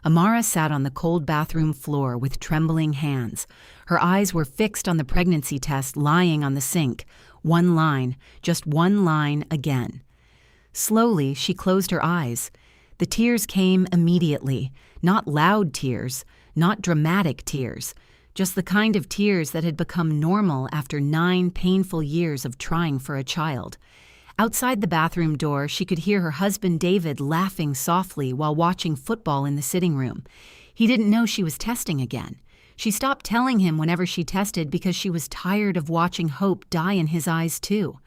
Amara sat on the cold bathroom floor with trembling hands. Her eyes were fixed on the pregnancy test lying on the sink. One line, just one line again. Slowly, she closed her eyes. The tears came immediately. Not loud tears, not dramatic tears, just the kind of tears that had become normal after 9 painful years of trying for a child. Outside the bathroom door, she could hear her husband David laughing softly while watching football in the sitting room. He didn't know she was testing again. She stopped telling him whenever she tested because she was tired of watching hope die in his eyes too.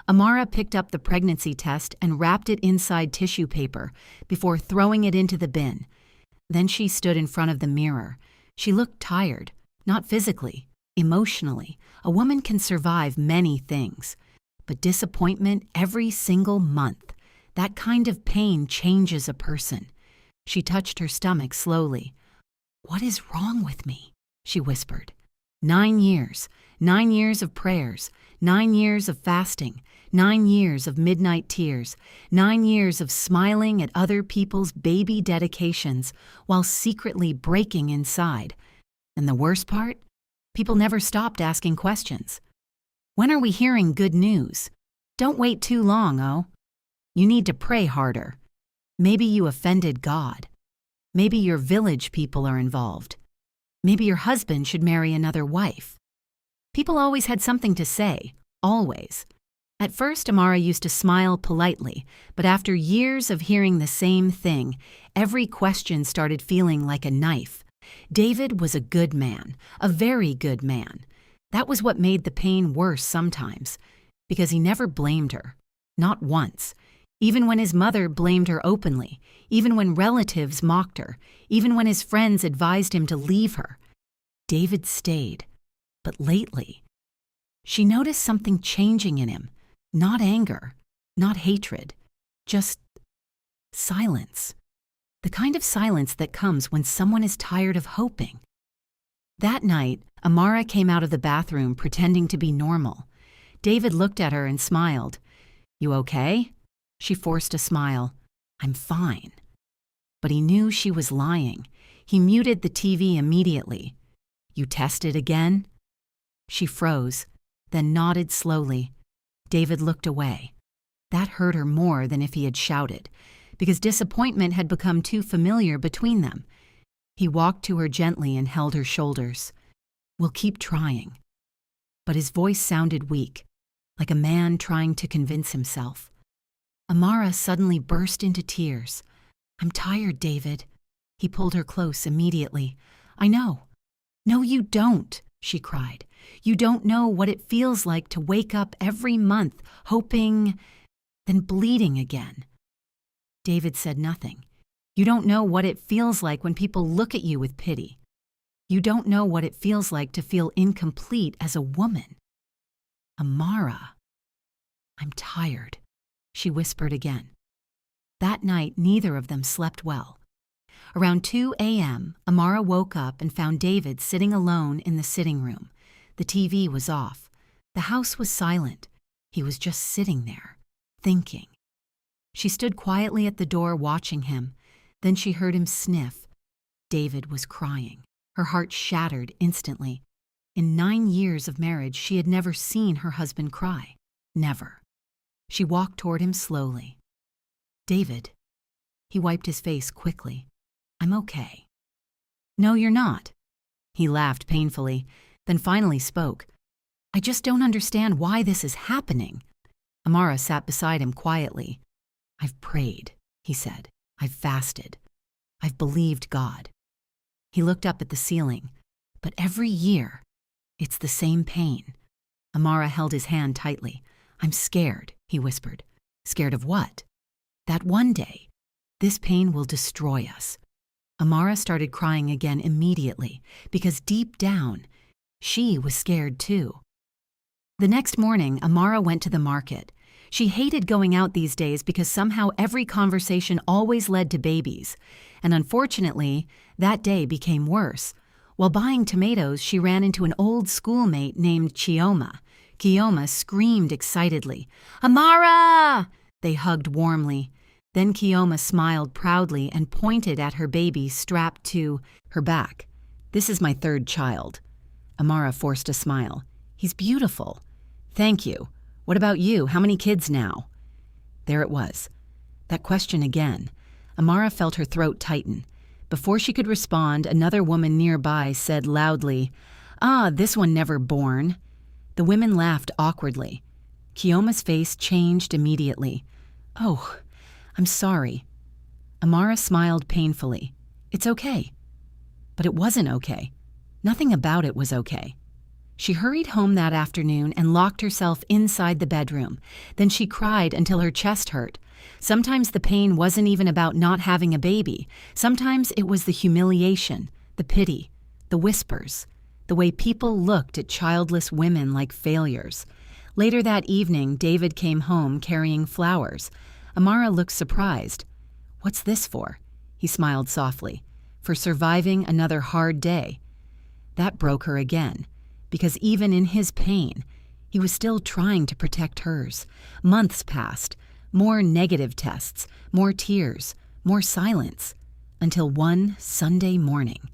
Amara picked up the pregnancy test and wrapped it inside tissue paper before throwing it into the bin. Then she stood in front of the mirror. She looked tired, not physically, emotionally. A woman can survive many things. But disappointment every single month, that kind of pain changes a person. She touched her stomach slowly. "What is wrong with me?" she whispered. 9 years. 9 years of prayers. 9 years of fasting. 9 years of midnight tears. 9 years of smiling at other people's baby dedications while secretly breaking inside. And the worst part? People never stopped asking questions. "When are we hearing good news? Don't wait too long, oh. You need to pray harder. Maybe you offended God. Maybe your village people are involved. Maybe your husband should marry another wife." People always had something to say, always. At first, Amara used to smile politely, but after years of hearing the same thing, every question started feeling like a knife. David was a good man, a very good man. That was what made the pain worse sometimes, because he never blamed her, not once, even when his mother blamed her openly, even when relatives mocked her, even when his friends advised him to leave her. David stayed, but lately, she noticed something changing in him, not anger, not hatred, just silence. The kind of silence that comes when someone is tired of hoping. That night, Amara came out of the bathroom pretending to be normal. David looked at her and smiled. "You okay?" She forced a smile. "I'm fine." But he knew she was lying. He muted the TV immediately. "You tested again?" She froze, then nodded slowly. David looked away. That hurt her more than if he had shouted, because disappointment had become too familiar between them. He walked to her gently and held her shoulders. "We'll keep trying." But his voice sounded weak, like a man trying to convince himself. Amara suddenly burst into tears. "I'm tired, David." He pulled her close immediately. "I know." "No, you don't," she cried. "You don't know what it feels like to wake up every month, hoping, then bleeding again." David said nothing. "You don't know what it feels like when people look at you with pity. You don't know what it feels like to feel incomplete as a woman." "Amara." "I'm tired," she whispered again. That night, neither of them slept well. Around 2 a.m., Amara woke up and found David sitting alone in the sitting room. The TV was off. The house was silent. He was just sitting there, thinking. She stood quietly at the door watching him. Then she heard him sniff. David was crying. Her heart shattered instantly. In 9 years of marriage, she had never seen her husband cry. Never. She walked toward him slowly. "David." He wiped his face quickly. "I'm okay." "No, you're not." He laughed painfully, then finally spoke. "I just don't understand why this is happening." Amara sat beside him quietly. "I've prayed," he said. "I've fasted. I've believed God." He looked up at the ceiling. "But every year, it's the same pain." Amara held his hand tightly. "I'm scared," he whispered. "Scared of what?" "That one day, this pain will destroy us." Amara started crying again immediately, because deep down, she was scared too. The next morning, Amara went to the market. She hated going out these days because somehow every conversation always led to babies. And unfortunately, that day became worse. While buying tomatoes, she ran into an old schoolmate named Chioma. Chioma screamed excitedly. "Amara!" They hugged warmly. Then Kioma smiled proudly and pointed at her baby strapped to her back. "This is my third child." Amara forced a smile. "He's beautiful." "Thank you. What about you? How many kids now?" There it was. That question again. Amara felt her throat tighten. Before she could respond, another woman nearby said loudly, "Ah, this one never born." The women laughed awkwardly. Kioma's face changed immediately. "Oh, I'm sorry." Amara smiled painfully. "It's okay." But it wasn't okay. Nothing about it was okay. She hurried home that afternoon and locked herself inside the bedroom. Then she cried until her chest hurt. Sometimes the pain wasn't even about not having a baby. Sometimes it was the humiliation, the pity, the whispers, the way people looked at childless women like failures. Later that evening, David came home carrying flowers. Amara looked surprised. "What's this for?" He smiled softly. "For surviving another hard day." That broke her again, because even in his pain, he was still trying to protect hers. Months passed, more negative tests, more tears, more silence, until one Sunday morning.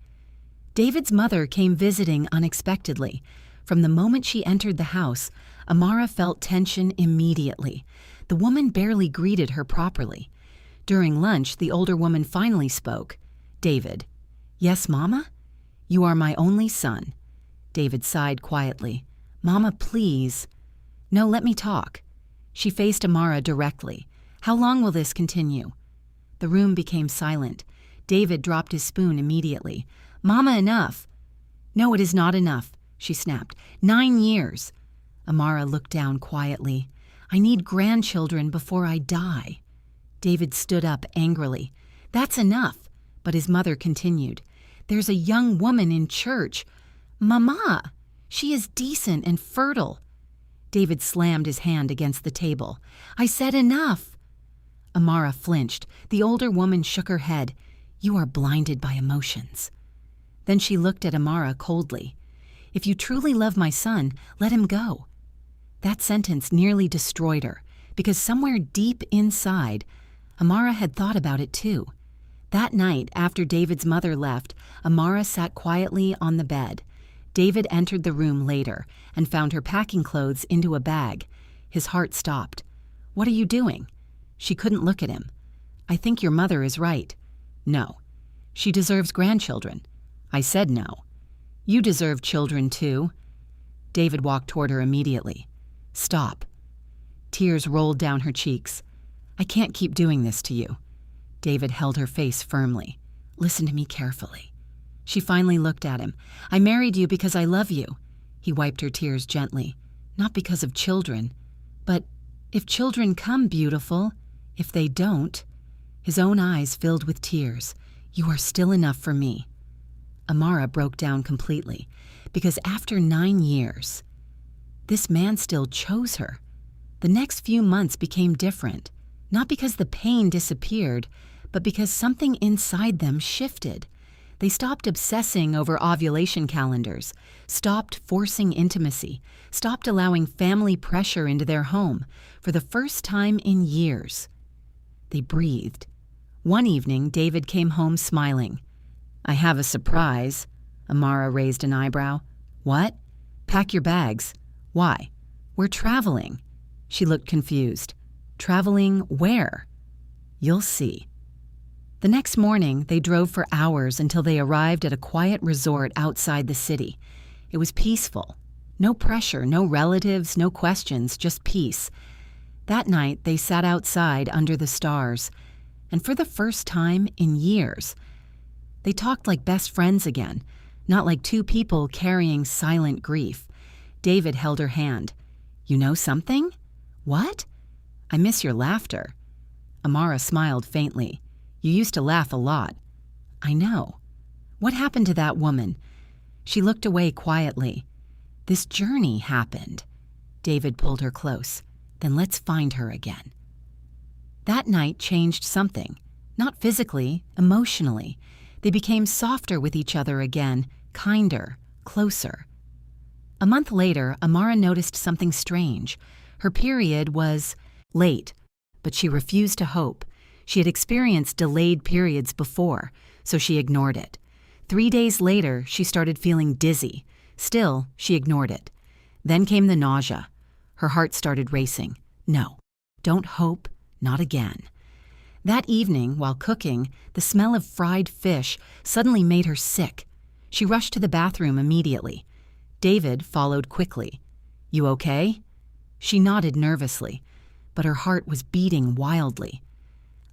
David's mother came visiting unexpectedly. From the moment she entered the house, Amara felt tension immediately. The woman barely greeted her properly. During lunch, the older woman finally spoke. "David." "Yes, Mama?" "You are my only son." David sighed quietly. "Mama, please." "No, let me talk." She faced Amara directly. "How long will this continue?" The room became silent. David dropped his spoon immediately. "Mama, enough." "No, it is not enough," she snapped. 9 years. Amara looked down quietly. "I need grandchildren before I die." David stood up angrily. "That's enough." But his mother continued. "There's a young woman in church. Mama, she is decent and fertile." David slammed his hand against the table. "I said enough." Amara flinched. The older woman shook her head. "You are blinded by emotions." Then she looked at Amara coldly. "If you truly love my son, let him go." That sentence nearly destroyed her, because somewhere deep inside, Amara had thought about it too. That night, after David's mother left, Amara sat quietly on the bed. David entered the room later and found her packing clothes into a bag. His heart stopped. "What are you doing?" She couldn't look at him. "I think your mother is right." "No." "She deserves grandchildren." "I said no." "You deserve children too." David walked toward her immediately. "Stop." Tears rolled down her cheeks. "I can't keep doing this to you." David held her face firmly. "Listen to me carefully." She finally looked at him. "I married you because I love you." He wiped her tears gently. "Not because of children. But if children come, beautiful, if they don't." His own eyes filled with tears. "You are still enough for me." Amara broke down completely, because after 9 years, this man still chose her. The next few months became different, not because the pain disappeared, but because something inside them shifted. They stopped obsessing over ovulation calendars, stopped forcing intimacy, stopped allowing family pressure into their home. For the first time in years, they breathed. One evening, David came home smiling. "I have a surprise." Amara raised an eyebrow. "What?" "Pack your bags." "Why?" "We're traveling." She looked confused. "Traveling where?" "You'll see." The next morning, they drove for hours until they arrived at a quiet resort outside the city. It was peaceful. No pressure, no relatives, no questions, just peace. That night, they sat outside under the stars, and for the first time in years, they talked like best friends again, not like two people carrying silent grief. David held her hand. "You know something?" "What?" "I miss your laughter." Amara smiled faintly. "You used to laugh a lot." "I know." "What happened to that woman?" She looked away quietly. "This journey happened." David pulled her close. "Then let's find her again." That night changed something. Not physically, emotionally. They became softer with each other again, kinder, closer. A month later, Amara noticed something strange. Her period was late, but she refused to hope. She had experienced delayed periods before, so she ignored it. 3 days later, she started feeling dizzy. Still, she ignored it. Then came the nausea. Her heart started racing. No, don't hope, not again. That evening, while cooking, the smell of fried fish suddenly made her sick. She rushed to the bathroom immediately. David followed quickly. "You okay?" She nodded nervously, but her heart was beating wildly.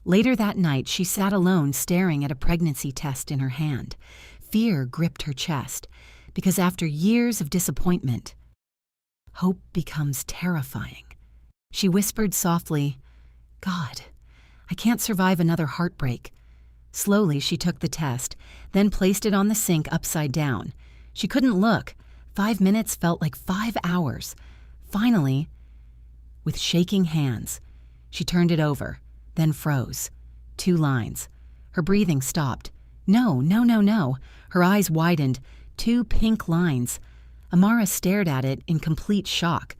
Later that night, she sat alone staring at a pregnancy test in her hand. Fear gripped her chest, because after years of disappointment, hope becomes terrifying. She whispered softly, "God, I can't survive another heartbreak." Slowly, she took the test, then placed it on the sink upside down. She couldn't look. 5 minutes felt like 5 hours. Finally, with shaking hands, she turned it over, then froze. 2 lines. Her breathing stopped. No, no, no, no. Her eyes widened. 2 pink lines. Amara stared at it in complete shock,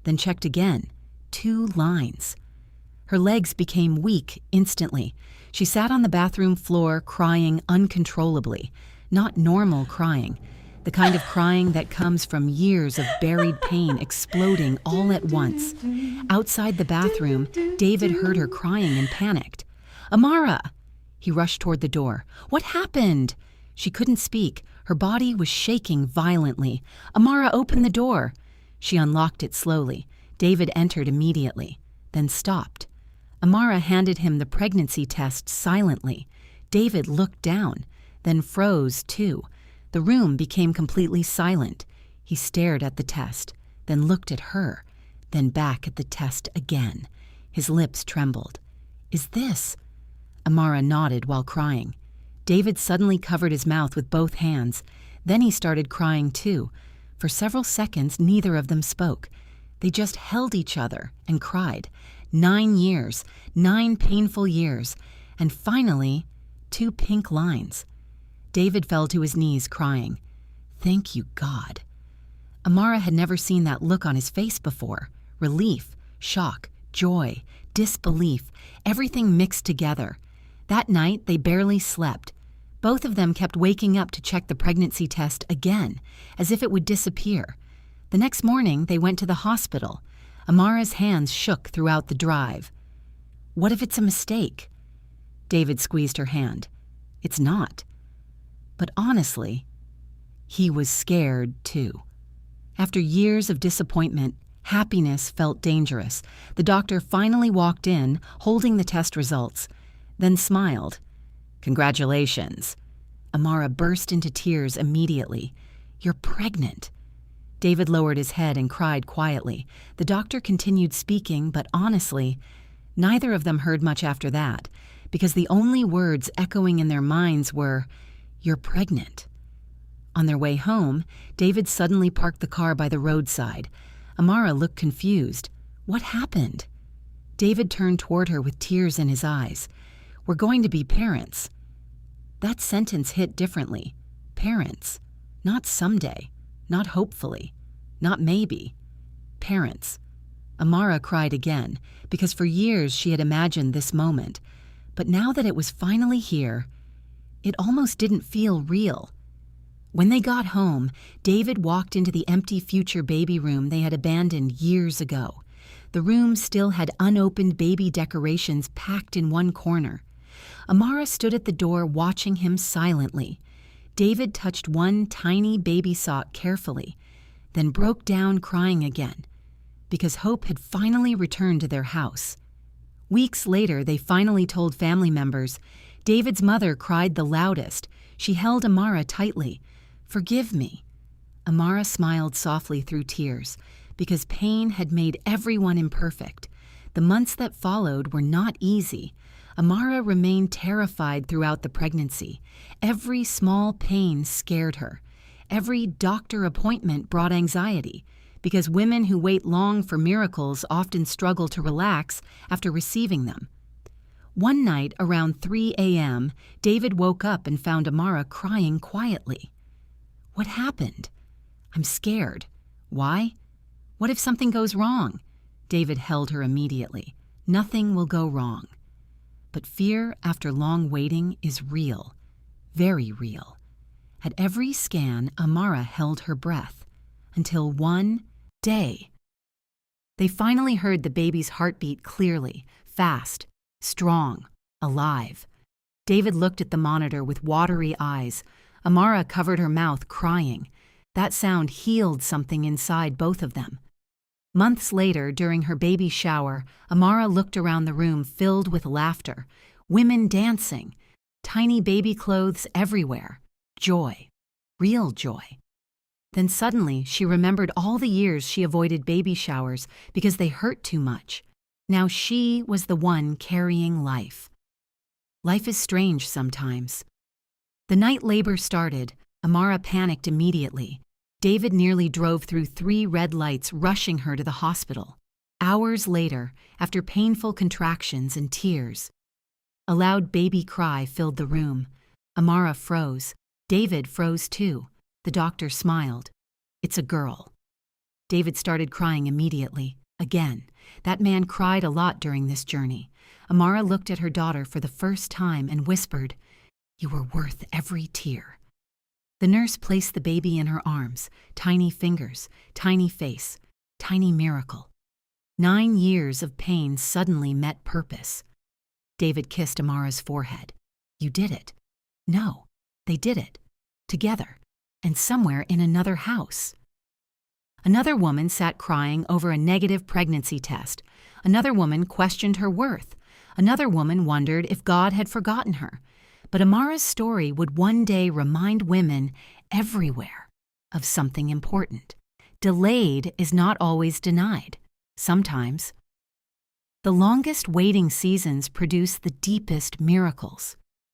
then checked again. 2 lines. Her legs became weak instantly. She sat on the bathroom floor crying uncontrollably. Not normal crying. The kind of crying that comes from years of buried pain exploding all at once. Outside the bathroom, David heard her crying and panicked. "Amara!" He rushed toward the door. "What happened?" She couldn't speak. Her body was shaking violently. "Amara, open the door." She unlocked it slowly. David entered immediately, then stopped. Amara handed him the pregnancy test silently. David looked down, then froze too. The room became completely silent. He stared at the test, then looked at her, then back at the test again. His lips trembled. "Is this?" Amara nodded while crying. David suddenly covered his mouth with both hands. Then he started crying too. For several seconds, neither of them spoke. They just held each other and cried. 9 years, 9 painful years, and finally, 2 pink lines. David fell to his knees crying. Thank you, God. Amara had never seen that look on his face before. Relief, shock, joy, disbelief, everything mixed together. That night, they barely slept. Both of them kept waking up to check the pregnancy test again, as if it would disappear. The next morning, they went to the hospital. Amara's hands shook throughout the drive. What if it's a mistake? David squeezed her hand. It's not. But honestly, he was scared too. After years of disappointment, happiness felt dangerous. The doctor finally walked in, holding the test results, then smiled. Congratulations. Amara burst into tears immediately. You're pregnant. David lowered his head and cried quietly. The doctor continued speaking, but honestly, neither of them heard much after that, because the only words echoing in their minds were, "You're pregnant." On their way home, David suddenly parked the car by the roadside. Amara looked confused. What happened? David turned toward her with tears in his eyes. We're going to be parents. That sentence hit differently. Parents. Not someday. Not hopefully. Not maybe. Parents. Amara cried again, because for years she had imagined this moment. But now that it was finally here, it almost didn't feel real. When they got home, David walked into the empty future baby room they had abandoned years ago. The room still had unopened baby decorations packed in one corner. Amara stood at the door watching him silently. David touched one tiny baby sock carefully, then broke down crying again, because hope had finally returned to their house. Weeks later, they finally told family members. David's mother cried the loudest. She held Amara tightly. Forgive me. Amara smiled softly through tears, because pain had made everyone imperfect. The months that followed were not easy. Amara remained terrified throughout the pregnancy. Every small pain scared her. Every doctor appointment brought anxiety, because women who wait long for miracles often struggle to relax after receiving them. One night, around 3 a.m., David woke up and found Amara crying quietly. What happened? I'm scared. Why? What if something goes wrong? David held her immediately. Nothing will go wrong. But fear after long waiting is real, very real. At every scan, Amara held her breath, until one day. They finally heard the baby's heartbeat clearly, fast, strong, alive. David looked at the monitor with watery eyes. Amara covered her mouth, crying. That sound healed something inside both of them. Months later, during her baby shower, Amara looked around the room filled with laughter, women dancing, tiny baby clothes everywhere. Joy. Real joy. Then suddenly, she remembered all the years she avoided baby showers because they hurt too much. Now she was the one carrying life. Life is strange sometimes. The night labor started. Amara panicked immediately. David nearly drove through 3 red lights, rushing her to the hospital. Hours later, after painful contractions and tears, a loud baby cry filled the room. Amara froze. David froze too. The doctor smiled. "It's a girl." David started crying immediately. Again. That man cried a lot during this journey. Amara looked at her daughter for the first time and whispered, "You were worth every tear." The nurse placed the baby in her arms, tiny fingers, tiny face, tiny miracle. 9 years of pain suddenly met purpose. David kissed Amara's forehead. "You did it." No, they did it. Together, and somewhere in another house. Another woman sat crying over a negative pregnancy test. Another woman questioned her worth. Another woman wondered if God had forgotten her. But Amara's story would one day remind women everywhere of something important. Delayed is not always denied. Sometimes. The longest waiting seasons produce the deepest miracles.